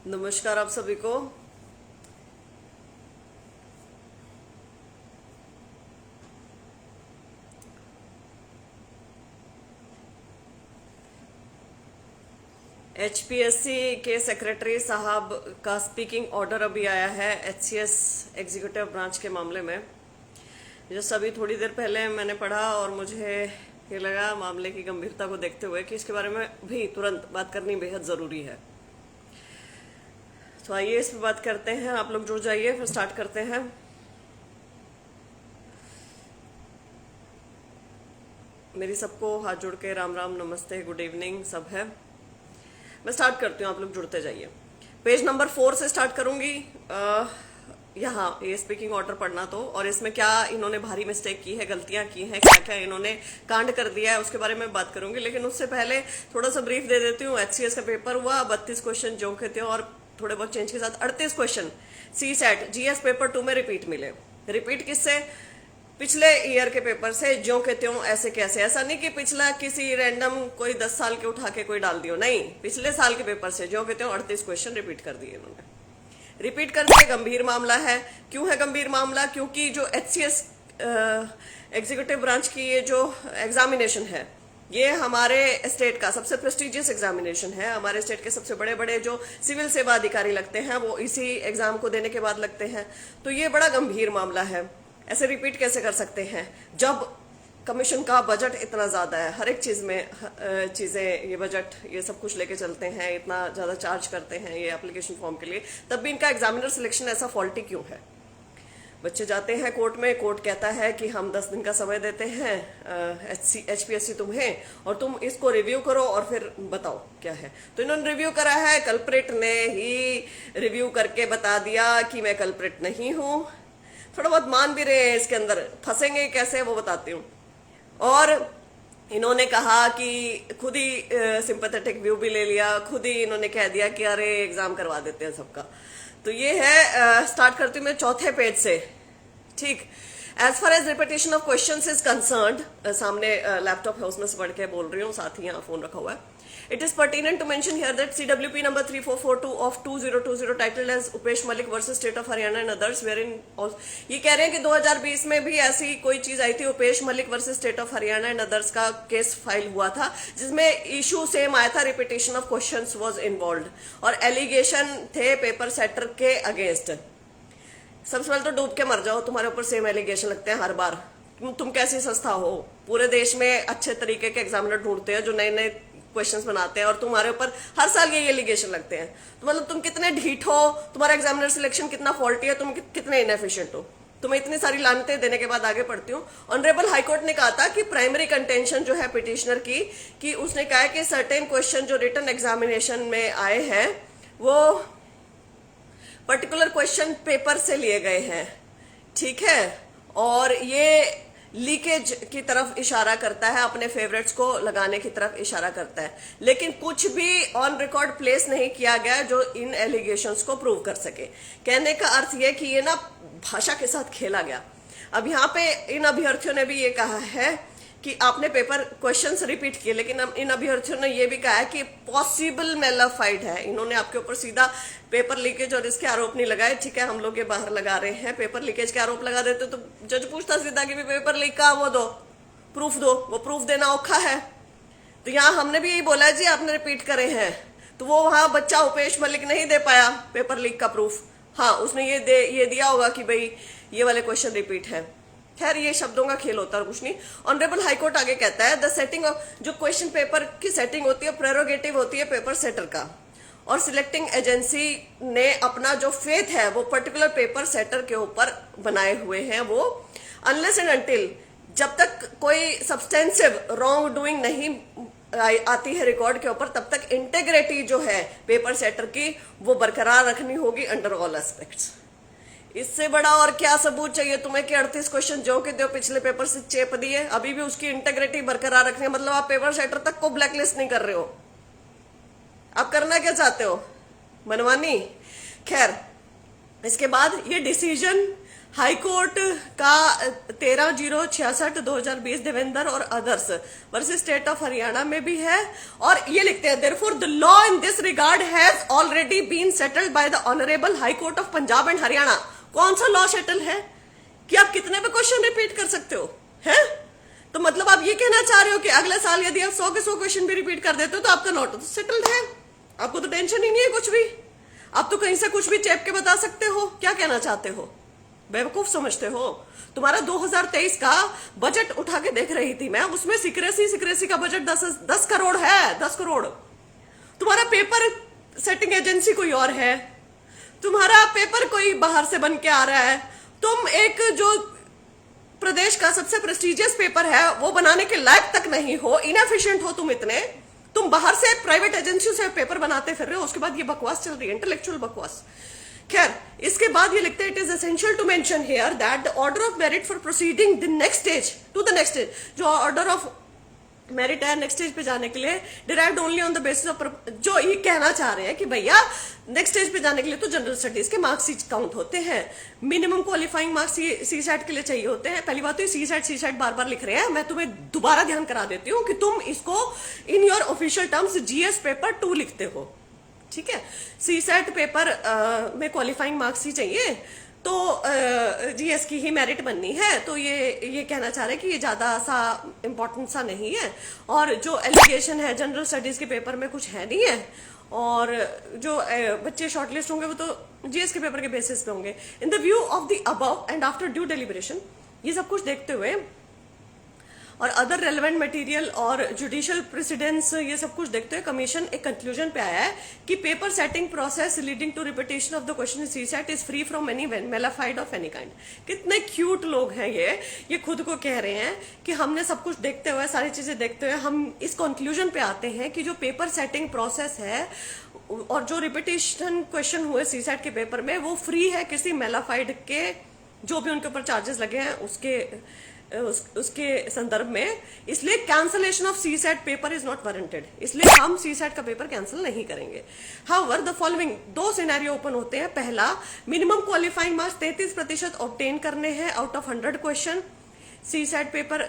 नमस्कार आप सभी को। एचपीएससी के सेक्रेटरी साहब का स्पीकिंग ऑर्डर अभी आया है एचसीएस एग्जीक्यूटिव ब्रांच के मामले में, जो सभी थोड़ी देर पहले मैंने पढ़ा और मुझे ये लगा मामले की गंभीरता को देखते हुए कि इसके बारे में भी तुरंत बात करनी बेहद ज़रूरी है। तो आइए इस पर बात करते हैं। आप लोग जुड़ जाइए, फिर स्टार्ट करते हैं। मेरी सबको हाथ जोड़ के राम राम, नमस्ते, गुड इवनिंग सब है। मैं स्टार्ट करती हूँ, आप लोग जुड़ते जाइए। पेज नंबर 4 से स्टार्ट करूंगी। यहाँ ये स्पीकिंग ऑर्डर पढ़ना तो, और इसमें क्या इन्होंने भारी मिस्टेक की है, गलतियां की हैं, क्या क्या इन्होंने कांड कर दिया है, उसके बारे में बात करूंगी। लेकिन उससे पहले थोड़ा सा ब्रीफ दे देती हूँ। एचसीएस का पेपर हुआ, 32 क्वेश्चन जो के थे और थोड़े बहुत चेंज के साथ 38 क्वेश्चन सी सेट जीएस पेपर 2 में रिपीट मिले। रिपीट किससे? पिछले ईयर के पेपर से, ज्यों के त्यों, ऐसे कैसे। ऐसा नहीं कि पिछला किसी रैंडम कोई 10 साल के उठा के कोई डाल दियो, नहीं, पिछले साल के पेपर से ज्यों के त्यों 38 क्वेश्चन रिपीट कर दिए इन्होंने। रिपीट कर दिए, गंभीर मामला है। क्यों है गंभीर मामला? क्योंकि जो एचसीएस एग्जीक्यूटिव ब्रांच की ये जो एग्जामिनेशन है, ये हमारे स्टेट का सबसे प्रेस्टिजियस एग्जामिनेशन है। हमारे स्टेट के सबसे बड़े बड़े जो सिविल सेवा अधिकारी लगते हैं वो इसी एग्जाम को देने के बाद लगते हैं। तो ये बड़ा गंभीर मामला है। ऐसे रिपीट कैसे कर सकते हैं जब कमीशन का बजट इतना ज्यादा है? हर एक चीज में चीजें, ये बजट, ये सब कुछ लेके चलते हैं, इतना ज्यादा चार्ज करते हैं ये एप्लीकेशन फॉर्म के लिए, तब भी इनका एग्जामिनर सिलेक्शन ऐसा फॉल्टी क्यों है? बच्चे जाते हैं कोर्ट में, कोर्ट कहता है कि हम 10 दिन का समय देते हैं एचपीएससी तुम्हें, और तुम इसको रिव्यू करो और फिर बताओ क्या है। तो इन्होंने रिव्यू करा है, कल्प्रिट ने ही रिव्यू करके बता दिया कि मैं कल्प्रिट नहीं हूं। थोड़ा बहुत मान भी रहे हैं, इसके अंदर फंसेंगे कैसे वो बताती हूँ। और इन्होंने कहा कि खुद ही सिंपैथेटिक व्यू भी ले लिया, खुद ही इन्होंने कह दिया कि अरे एग्जाम करवा देते हैं सबका। तो ये है, स्टार्ट करती हूँ मैं चौथे पेज से। ठीक, as far as repetition of questions is concerned, सामने लैपटॉप है उसमें से पढ़ के बोल रही हूँ, साथ ही यहाँ फोन रखा हुआ है। It is pertinent to mention here that CWP number 3442 of 2020 titled as Upesh Malik versus state of Haryana and others, wherein ये कह रहे हैं कि 2020 में भी ऐसी कोई चीज आई थी, Upesh Malik versus state of Haryana and others का केस फाइल हुआ था, जिसमें इशू सेम आया था, repetition of questions was involved, और एलिगेशन थे पेपर सेटर के अगेंस्ट। सबसे पहले तो डूब के मर जाओ, तुम्हारे ऊपर सेम एलिगेशन लगते हैं हर बार। तुम कैसी संस्था हो? पूरे देश में अच्छे तरीके के एग्जामिनर ढूंढते हैं जो नए नए क्वेश्चंस बनाते हैं, और तुम्हारे ऊपर हर साल ये एलिगेशन लगते हैं। तो मतलब तुम कितने ढीठ हो, तुम्हारा एग्जामिनर सिलेक्शन कितना फॉल्टी है, तुम कितने इनएफिशिएंट हो। तुम्हें इतनी सारी लानतें देने के बाद आगे पढ़ती हूँ। ऑनरेबल हाईकोर्ट ने कहा था कि प्राइमरी कंटेंशन जो है पिटिशनर की, कि उसने कहा कि सर्टेन क्वेश्चन जो रिटन एग्जामिनेशन में आए हैं वो पर्टिकुलर क्वेश्चन पेपर से लिए गए हैं, ठीक है, और ये लीकेज की तरफ इशारा करता है, अपने फेवरेट्स को लगाने की तरफ इशारा करता है। लेकिन कुछ भी ऑन रिकॉर्ड प्लेस नहीं किया गया जो इन एलिगेशंस को प्रूव कर सके। कहने का अर्थ यह कि ये ना भाषा के साथ खेला गया। अब यहाँ पे इन अभ्यर्थियों ने भी ये कहा है कि आपने पेपर क्वेश्चंस रिपीट किए, लेकिन इन अभ्यर्थियों ने ये भी कहा है कि पॉसिबल मेलाफाइड है। इन्होंने आपके ऊपर सीधा पेपर लीकेज और इसके आरोप नहीं लगाए, ठीक है, हम लोग ये बाहर लगा रहे हैं। पेपर लीकेज के आरोप लगा देते तो जज पूछता सीधा कि पेपर लीक का वो दो, प्रूफ दो। वो प्रूफ देना औखा है। तो यहाँ हमने भी यही बोला है जी आपने रिपीट करे हैं, तो वो वहां बच्चा उपेश मलिक नहीं दे पाया पेपर लीक का प्रूफ। हाँ, उसने ये दिया होगा कि भाई ये वाले क्वेश्चन रिपीट है। खैर, ये शब्दों का खेल होता है, कुछ नहीं। ऑनरेबल हाईकोर्ट आगे कहता है, द सेटिंग ऑफ, जो क्वेश्चन पेपर की सेटिंग होती है, प्रेरोगेटिव होती है पेपर सेटर का, और सिलेक्टिंग एजेंसी ने अपना जो फेथ है वो पर्टिकुलर पेपर सेटर के ऊपर बनाए हुए हैं। वो अनलेस एंड अनटिल, जब तक कोई सब्सटेंसिव रॉन्ग डूइंग नहीं आती है रिकॉर्ड के ऊपर, तब तक इंटेग्रिटी जो है पेपर सेटर की वो बरकरार रखनी होगी अंडर ऑल एस्पेक्ट्स। इससे बड़ा और क्या सबूत चाहिए तुम्हें कि 38 क्वेश्चन जो के दो पिछले पेपर से चेप दिए, अभी भी उसकी इंटेग्रिटी बरकरार रखनी है। मतलब आप पेपर सेटर तक को ब्लैकलिस्ट नहीं कर रहे हो। आप करना क्या चाहते हो? मनमानी? खैर, इसके बाद ये डिसीजन हाई कोर्ट का 13/066/2020 देवेंद्र और others versus state of Haryana में भी है, और ये लिखते हैं therefore the law in this regard has already been settled by the honourable high court of Punjab and Haryana. कौन सा लॉ सेटल है कि आप कितने पे क्वेश्चन रिपीट कर सकते हो, है? तो मतलब आप ये कहना चाह रहे हो कि अगले साल यदि आप 100 के 100 क्वेश्चन भी रिपीट कर देते हो तो आपका नॉट तो सेटल्ड है, आपको तो टेंशन ही नहीं है कुछ भी, आप तो कहीं से कुछ भी चेप के बता सकते हो। क्या कहना चाहते हो? बेवकूफ समझते हो? तुम्हारा 2023 का बजट उठा के देख रही थी मैं, उसमें सिक्रेसी का बजट 10 करोड़ है, 10 करोड़। तुम्हारा पेपर सेटिंग एजेंसी कोई और है, तुम्हारा पेपर कोई बाहर से बन के आ रहा है, तुम एक जो प्रदेश का सबसे प्रेस्टिजियस पेपर है वो बनाने के लायक तक नहीं हो, इनएफिशिएंट हो तुम इतने, तुम बाहर से प्राइवेट एजेंसियों से पेपर बनाते फिर रहे हो, उसके बाद ये बकवास चल रही है, इंटेलेक्चुअल बकवास। खैर, इसके बाद ये लिखते हैं it is essential to mention here that the order of merit for proceeding the next stage to the next stage, जो ऑर्डर ऑफ मेरिट है नेक्स्ट स्टेज पे जाने के लिए, derived only on the basis of, जो ये कहना चाह रहे हैं कि भैया नेक्स्ट स्टेज पे जाने के लिए तो जनरल स्टडीज के मार्क्स ही काउंट होते हैं, मिनिमम क्वालिफाइंग मार्क्स सी सेट के लिए चाहिए होते हैं। पहली बात तो सी सेट बार बार लिख रहे हैं, मैं तुम्हें दोबारा ध्यान करा देती हूँ कि तुम इसको in your official terms GS paper 2 लिखते हो, ठीक है? सी सेट पेपर में क्वालिफाइंग मार्क्स ही चाहिए, तो जीएस की ही मेरिट बननी है, तो ये कहना चाह रहे हैं कि ये ज्यादा सा इम्पोर्टेंट सा नहीं है, और जो एलिगेशन है जनरल स्टडीज के पेपर में कुछ है नहीं है, और जो बच्चे शॉर्टलिस्ट होंगे वो तो जीएस के पेपर के बेसिस पे होंगे। In the view of the above and after due deliberation, ये सब कुछ देखते हुए और अदर रेलेवेंट मटेरियल और जुडिशियल प्रेसिडेंस, ये सब कुछ देखते हुए कमीशन एक कंक्लूजन पे आया है कि paper setting process leading to repetition of the question in CSAT is free from any malafide of any kind. कितने क्यूट लोग हैं ये खुद को कह रहे हैं कि हमने सब कुछ देखते हुए, सारी चीजें देखते हुए हम इस कंक्लूजन पे आते हैं कि जो पेपर सेटिंग प्रोसेस है और जो रिपीटेशन क्वेश्चन हुए सीसेट के पेपर में वो फ्री है किसी मेलाफाइड के, जो भी उनके ऊपर चार्जेस लगे हैं उसके संदर्भ में, इसलिए cancellation of CSAT paper is not warranted, इसलिए हम सी सेट का पेपर कैंसिल नहीं करेंगे। However the following 2 scenario open होते हैं। पहला, मिनिमम क्वालिफाइंग मार्क्स 33% ऑब्टेन करने हैं out of 100 question CSAT paper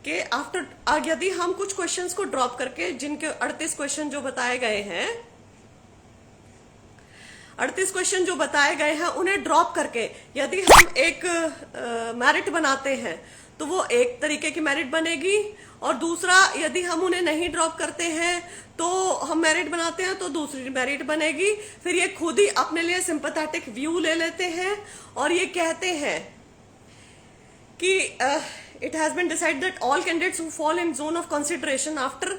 के आफ्टर, यदि हम कुछ क्वेश्चंस को ड्रॉप करके, जिनके 38 क्वेश्चन जो बताए गए हैं, 38 क्वेश्चन जो बताए गए हैं उन्हें ड्रॉप करके यदि हम एक मेरिट बनाते हैं तो वो एक तरीके की मेरिट बनेगी, और दूसरा यदि हम उन्हें नहीं ड्रॉप करते हैं तो हम मेरिट बनाते हैं तो दूसरी मेरिट बनेगी। फिर ये खुद ही अपने लिए सिंपैथेटिक व्यू ले लेते हैं और ये कहते हैं कि it has been decided that all candidates who fall in zone of consideration after,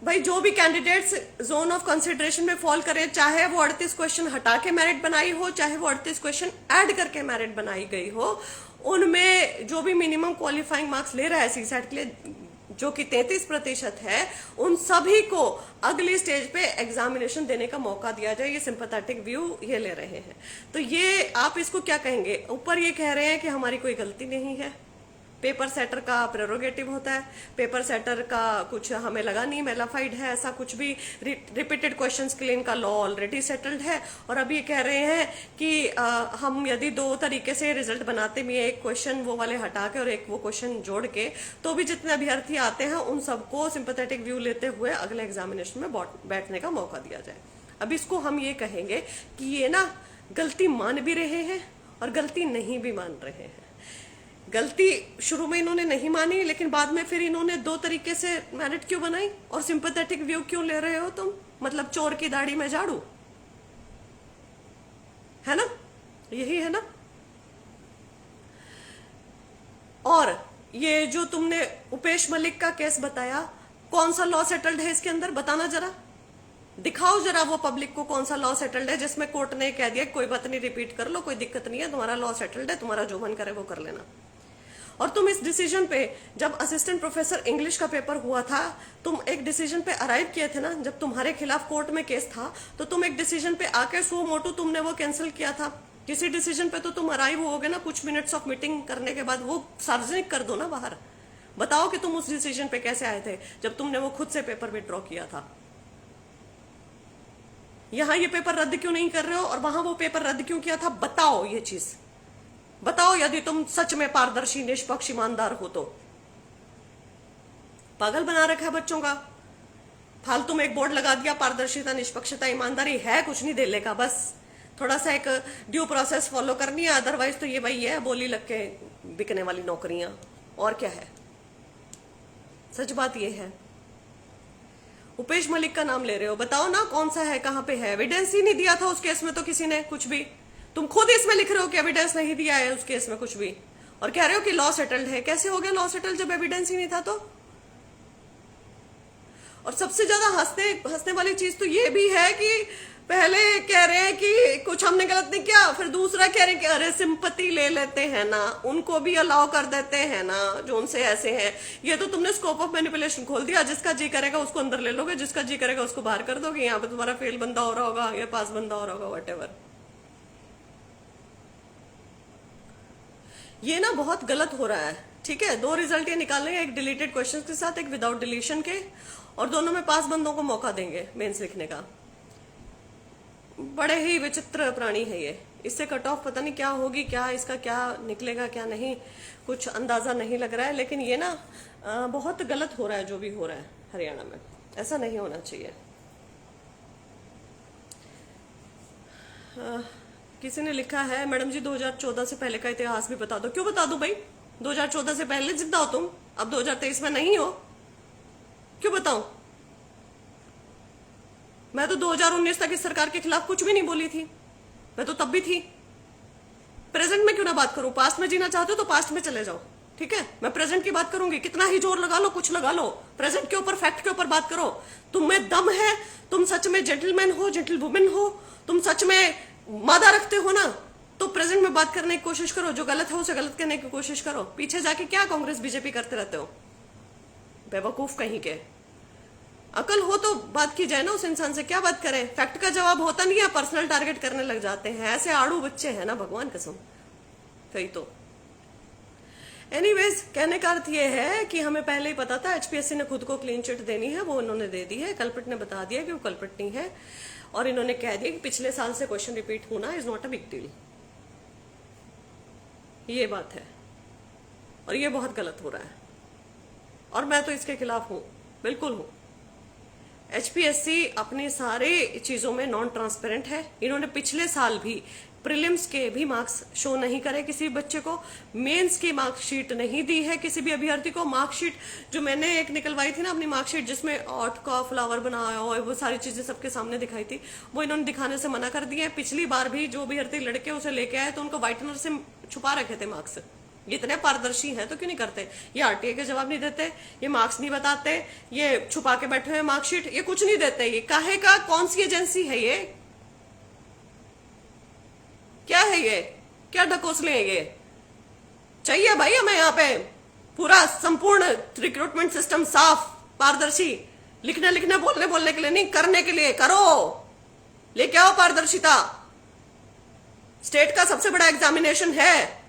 भाई जो भी कैंडिडेट्स जोन ऑफ कंसिडरेशन में फॉल करें, चाहे वो 38 क्वेश्चन हटा के मेरिट बनाई हो, चाहे वो 38 क्वेश्चन ऐड करके मेरिट बनाई गई हो, उनमें जो भी मिनिमम क्वालिफाइंग मार्क्स ले रहा है सीसेट के लिए, जो कि 33% है, उन सभी को अगली स्टेज पे एग्जामिनेशन देने का मौका दिया जाए। ये सिंपैथेटिक व्यू ये ले रहे हैं, तो ये आप इसको क्या कहेंगे? ऊपर ये कह रहे हैं कि हमारी कोई गलती नहीं है, पेपर सेटर का प्रेरोगेटिव होता है, पेपर सेटर का कुछ हमें लगा नहीं मेलाफाइड है, ऐसा कुछ भी, रिपीटेड क्वेश्चंस के लिए इनका लॉ ऑलरेडी सेटल्ड है। और अब ये कह रहे हैं कि हम यदि 2 तरीके से रिजल्ट बनाते भी, एक क्वेश्चन वो वाले हटा के और एक वो क्वेश्चन जोड़ के, तो भी जितने अभ्यर्थी आते हैं उन सबको सिंपैथेटिक व्यू लेते हुए अगले एग्जामिनेशन में बैठने का मौका दिया जाए। अब इसको हम ये कहेंगे कि ये ना गलती मान भी रहे हैं और गलती नहीं भी मान रहे हैं। गलती शुरू में इन्होंने नहीं मानी, लेकिन बाद में फिर इन्होंने 2 तरीके से मेरिट क्यों बनाई, और सिंपैथेटिक व्यू क्यों ले रहे हो तुम? मतलब चोर की दाढ़ी में झाड़ू, है ना? यही है ना? और ये जो तुमने उपेश मलिक का केस बताया, कौन सा लॉ सेटल्ड है इसके अंदर? बताना जरा, दिखाओ जरा वो पब्लिक को कौन सा लॉ सेटल्ड है जिसमें कोर्ट ने कह दिया कोई बात नहीं, रिपीट कर लो, कोई दिक्कत नहीं है, तुम्हारा लॉ सेटल्ड है, तुम्हारा जो मन करे वो कर लेना। और तुम इस डिसीजन पे, जब असिस्टेंट प्रोफेसर इंग्लिश का पेपर हुआ था, तुम एक डिसीजन पे अराइव किए थे ना, जब तुम्हारे खिलाफ कोर्ट में केस था, तो तुम एक डिसीजन पे आके सो मोटो तुमने वो कैंसिल किया था। किसी डिसीजन पे तो तुम अराइव होगे ना कुछ मिनट्स ऑफ मीटिंग करने के बाद, वो सार्वजनिक कर दो ना बाहर, बताओ कि तुम उस डिसीजन पे कैसे आए थे जब तुमने वो खुद से पेपर विड्रॉ किया था। यहां ये पेपर रद्द क्यों नहीं कर रहे हो और वहां वो पेपर रद्द क्यों किया था? बताओ ये चीज, बताओ यदि तुम सच में पारदर्शी निष्पक्ष ईमानदार हो तो। पागल बना रखा है बच्चों का। फालतू में एक बोर्ड लगा दिया, पारदर्शिता निष्पक्षता ईमानदारी है कुछ नहीं देने का, बस थोड़ा सा एक ड्यू प्रोसेस फॉलो करनी है, अदरवाइज तो ये वही है बोली लग के बिकने वाली नौकरियां, और क्या है। सच बात ये है। उपेश मलिक का नाम ले रहे हो, बताओ ना कौन सा है, कहां पे है? एविडेंस ही नहीं दिया था उस केस में तो किसी ने कुछ भी। तुम खुद इसमें लिख रहे हो कि एविडेंस नहीं दिया है उस केस में कुछ भी, और कह रहे हो कि लॉ सेटल्ड है। कैसे हो गया लॉ सेटल्ड जब एविडेंस ही नहीं था? तो और सबसे ज्यादा हंसने वाली चीज तो ये भी है कि पहले कह रहे हैं कि कुछ हमने गलत नहीं किया, फिर दूसरा कह रहे हैं कि अरे सिंपैथी ले लेते हैं ना, उनको भी अलाउ कर देते हैं ना जो उनसे ऐसे हैं। ये तो तुमने स्कोप ऑफ मैनिपुलेशन खोल दिया, जिसका जी करेगा उसको अंदर ले लोगे, जिसका जी करेगा उसको बाहर कर दोगे। यहाँ पे तुम्हारा फेल बंदा हो रहा होगा या पास बंदा हो रहा होगा, व्हाटएवर। ये ना बहुत गलत हो रहा है, ठीक है। 2 रिजल्ट ये निकालेंगे, एक डिलीटेड क्वेश्चंस के साथ, एक विदाउट डिलीशन के, और दोनों में पास बंदों को मौका देंगे मेंस लिखने का। बड़े ही विचित्र प्राणी है ये। इससे कट ऑफ पता नहीं क्या होगी, क्या इसका क्या निकलेगा क्या नहीं, कुछ अंदाजा नहीं लग रहा है। लेकिन ये ना बहुत गलत हो रहा है जो भी हो रहा है हरियाणा में, ऐसा नहीं होना चाहिए। किसी ने लिखा है मैडम जी 2014 से पहले का इतिहास भी बता दो। क्यों बता दो भाई? 2014 से पहले जिंदा हो तुम, अब 2023 में नहीं हो, क्यों बताऊं? मैं तो 2019 तक इस सरकार के खिलाफ कुछ भी नहीं बोली थी, मैं तो तब भी थी। प्रेजेंट में क्यों ना बात करूं? पास्ट में जीना चाहते हो तो पास्ट में चले जाओ, ठीक है। मैं प्रेजेंट की बात करूंगी, कितना ही जोर लगा लो, कुछ लगा लो, प्रेजेंट के ऊपर, फैक्ट के ऊपर बात करो। तुम में दम है, तुम सच में जेंटलमैन हो, जेंटल वुमेन हो, तुम सच में मादा रखते हो ना, तो प्रेजेंट में बात करने की कोशिश करो। जो गलत है उसे गलत करने की कोशिश करो। पीछे जाके क्या कांग्रेस बीजेपी करते रहते हो, बेवकूफ कहीं के। अकल हो तो बात की जाए ना उस इंसान से, क्या बात करें? फैक्ट का जवाब होता नहीं है, पर्सनल टारगेट करने लग जाते हैं। ऐसे आड़ू बच्चे हैं ना, भगवान कसम कही तो। एनीवेज, कहने का अर्थ ये है कि हमें पहले ही पता था एचपीएससी ने खुद को क्लीन चिट देनी है, वो उन्होंने दे दी है। कल्प्रिट ने बता दिया कि वो कल्प्रिट नहीं है, और इन्होंने कह दिया कि पिछले साल से क्वेश्चन रिपीट होना is not a big deal. ये बात है, और ये बहुत गलत हो रहा है, और मैं तो इसके खिलाफ हूं, बिल्कुल हूं। एचपीएससी अपने सारे चीजों में नॉन ट्रांसपेरेंट है। इन्होंने पिछले साल भी प्रीलिम्स के भी मार्क्स शो नहीं करे किसी बच्चे को, मेंस की मार्कशीट नहीं दी है किसी भी अभ्यर्थी को। मार्कशीट जो मैंने एक निकलवाई थी ना अपनी मार्कशीट, जिसमें ऑट का फ्लावर बनाया हो, वो सारी चीजें सबके सामने दिखाई थी, वो इन्होंने दिखाने से मना कर दिया है। पिछली बार भी जो अभ्यर्थी लड़के उसे लेके आए तो उनको व्हाइटनर से छुपा रखे थे मार्क्स। ये इतने पारदर्शी हैं तो क्यों नहीं करते? ये आरटीए के जवाब नहीं देते, ये मार्क्स नहीं बताते, ये छुपा के बैठे हुए मार्कशीट, ये कुछ नहीं देते। ये काहे का, कौन सी एजेंसी है ये? क्या है ये? क्या ढकोसले हैं ये? चाहिए भाई हमें यहाँ पे पूरा संपूर्ण रिक्रूटमेंट सिस्टम साफ पारदर्शी। लिखने बोलने के लिए नहीं, करने के लिए करो, लेके आओ पारदर्शिता। स्टेट का सबसे बड़ा एग्जामिनेशन है,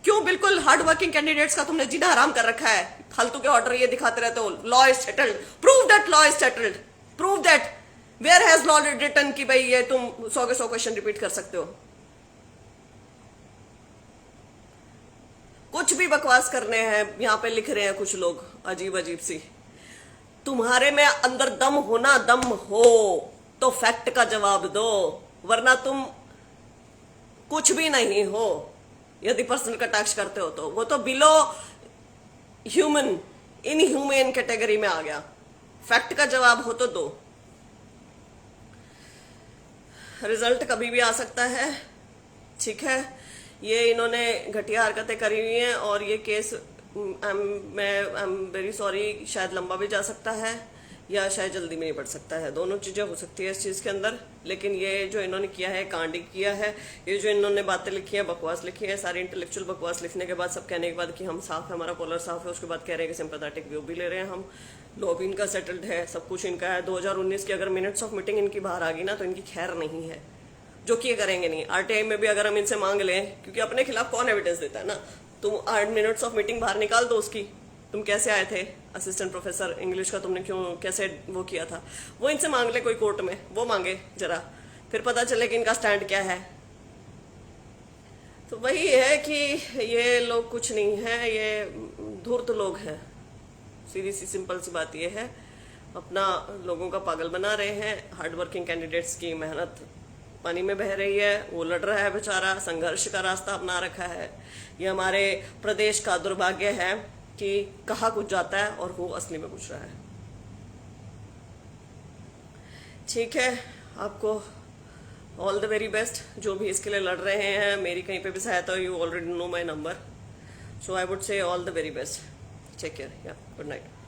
क्यों बिल्कुल हार्ड वर्किंग कैंडिडेट्स का तुमने जीना हराम कर रखा है? फालतू के ऑर्डर ये दिखाते रहते हो, law is settled, prove that law is settled, prove that, where has law written कि भाई ये तुम 100 के 100 क्वेश्चन रिपीट कर सकते हो। कुछ भी बकवास करने हैं यहाँ पे, लिख रहे हैं कुछ लोग अजीब अजीब सी। तुम्हारे में अंदर दम होना, दम हो तो फैक्ट का जवाब दो, वरना तुम कुछ भी नहीं हो। यदि पर्सनल कटाक्ष करते हो तो वो तो बिलो ह्यूमन, इनह्यूमन कैटेगरी में आ गया। फैक्ट का जवाब हो तो दो। रिजल्ट कभी भी आ सकता है, ठीक है। ये इन्होंने घटिया हरकतें करी हुई हैं, और ये केस मैं आई एम वेरी सॉरी, शायद लंबा भी जा सकता है या शायद जल्दी में नहीं बढ़ सकता है, दोनों चीजें हो सकती है इस चीज के अंदर। लेकिन ये जो इन्होंने किया है, कांड किया है, ये जो इन्होंने बातें लिखी हैं, बकवास लिखी है, सारी इंटेलेक्चुअल बकवास लिखने के बाद, सब कहने के बाद कि हम साफ है, हमारा कॉलर साफ है, उसके बाद कह रहे हैं कि सिंपैथेटिक व्यू भी ले रहे हैं हम, लॉ भी इनका सेटल्ड है, सब कुछ इनका है। 2019 की अगर मिनट्स ऑफ मीटिंग इनकी बाहर आ गई ना तो इनकी खैर नहीं है, जो कि ये करेंगे नहीं। आरटीआई में भी अगर हम इनसे मांग लें, क्योंकि अपने खिलाफ कौन एविडेंस देता है ना, तुम 8 मिनट्स ऑफ मीटिंग बाहर निकाल दो उसकी, तुम कैसे आए थे असिस्टेंट प्रोफेसर इंग्लिश का, तुमने क्यों कैसे वो किया था, वो इनसे मांग ले कोई कोर्ट में, वो मांगे जरा फिर पता चले कि इनका स्टैंड क्या है। तो वही है कि ये लोग कुछ नहीं है, ये धूर्त लोग हैं। सीधी सी सिंपल सी बात ये है, अपना लोगों का पागल बना रहे हैं। हार्ड वर्किंग कैंडिडेट्स की मेहनत पानी में बह रही है, वो लड़ रहा है बेचारा, संघर्ष का रास्ता अपना रखा है। ये हमारे प्रदेश का दुर्भाग्य है कि कहा कुछ जाता है और हो असली में कुछ रहा है। ठीक है, आपको ऑल द वेरी बेस्ट जो भी इसके लिए लड़ रहे हैं। मेरी कहीं पे भी सहायता हो, you already know my number, so I would say all the very best. Take care, yeah good night.